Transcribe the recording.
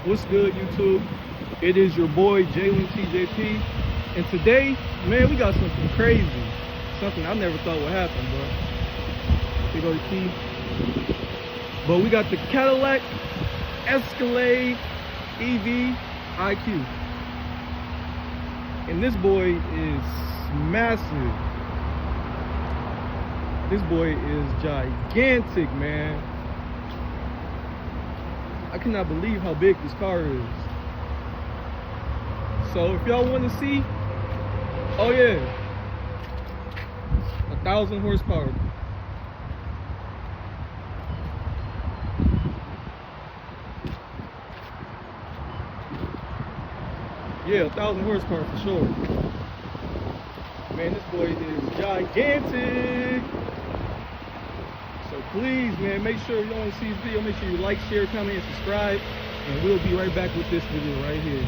What's good, YouTube? It is your boy Jalen TJP, and today, man, we got something crazy, something I never thought would happen, bro. Here go the key. But we got the Cadillac Escalade EV IQ, and this boy is massive. This boy is gigantic, man. I cannot believe how big this car is. So if y'all want to see, oh yeah, 1,000 horsepower. Yeah, 1,000 horsepower for sure. Man, this boy is gigantic. So please, man, make sure if you want to see this video, make sure you like, share, comment, and subscribe. And we'll be right back with this video right here.